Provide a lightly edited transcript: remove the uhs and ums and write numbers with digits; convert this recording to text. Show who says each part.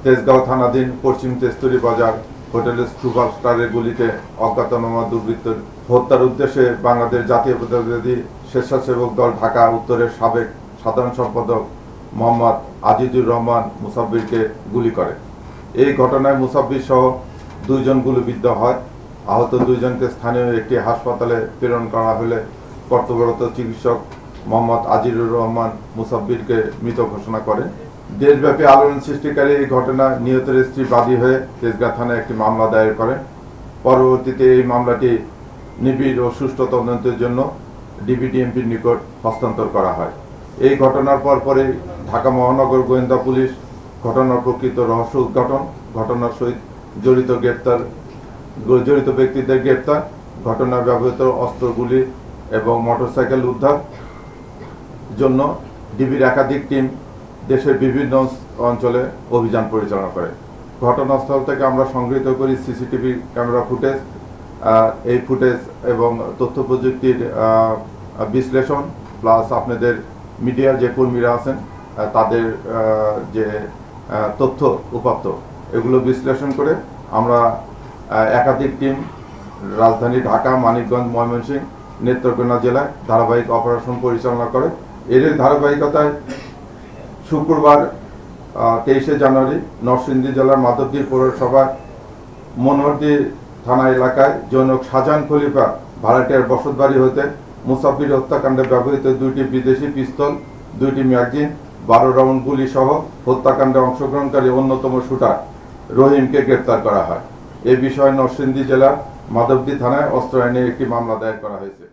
Speaker 1: তেজগাঁও থানাধীন পশ্চিম তেস্তুরি বাজার হোটেল সুপারস্টারের গুলিতে অজ্ঞাতনামা দুর্বৃত্তের হত্যার উদ্দেশ্যে বাংলাদেশ জাতীয়তাবাদী স্বেচ্ছাসেবক দল ঢাকা উত্তরের সাবেক সাধারণ সম্পাদক মোহাম্মদ আজিজুর রহমান মুসাব্বিরকে গুলি করে। এই ঘটনায় মুসাব্বির সহ 2 জন গুলিবিদ্ধ হয়। আহত 2 জনকে স্থানীয় একটি হাসপাতালে প্রেরণ করা হলে কর্তব্যরত চিকিৎসক মোহাম্মদ আজিজুর রহমান মুসাব্বিরকে মৃত ঘোষণা করেন। দেশব্যাপী আলোড়ন সৃষ্টিকারী এই ঘটনায় নিহতের স্ত্রী বাদী হয়ে তেজগাঁ থানায় একটি মামলা দায়ের করেন। পরবর্তীতে এই মামলাটি নিবিড় ও সুষ্ঠু তদন্তের জন্য ডিবিডিএমপির নিকট হস্তান্তর করা হয়। এই ঘটনার পরপরই ঢাকা মহানগর গোয়েন্দা পুলিশ ঘটনার প্রকৃত রহস্য উদ্ঘাটন, ঘটনার সহিত জড়িত ব্যক্তিদের গ্রেপ্তার, ঘটনায় ব্যবহৃত অস্ত্রগুলি এবং মোটরসাইকেল উদ্ধার জন্য ডিবির একাধিক টিম দেশের বিভিন্ন অঞ্চলে অভিযান পরিচালনা করে। ঘটনাস্থল থেকে আমরা সংগৃহীত করি সিসিটিভি ক্যামেরা ফুটেজ। এই ফুটেজ এবং তথ্য প্রযুক্তির বিশ্লেষণ প্লাস আপনাদের মিডিয়ার যে কর্মীরা আছেন তাদের যে তথ্য উপাত্ত এগুলো বিশ্লেষণ করে আমরা একাধিক টিম রাজধানী ঢাকা, মানিকগঞ্জ, ময়মনসিংহ, নেত্রকোনা জেলায় ধারাবাহিক অপারেশন পরিচালনা করে। এর ধারাবাহিকতায় শুক্রবার 23শে জানুয়ারি নরসিংদী জেলার মাধবদী পৌরসভার মনোহরদী থানা এলাকায় জনক শাহজাহান খলিফা ভাড়াটিয়ার বসতবাড়ি হতে মুসাব্বির হত্যাকাণ্ডে ব্যবহৃত 2টি বিদেশি পিস্তল, 2টি ম্যাগাজিন, 12 রাউন্ড গুলি সহ হত্যাকাণ্ডে অংশগ্রহণকারী অন্যতম শুটার রহিমকে গ্রেপ্তার করা হয়। এ বিষয়ে নরসিংদী জেলার মাধবদী থানায় অস্ত্র আইনে একটি মামলা দায়ের করা হয়েছে।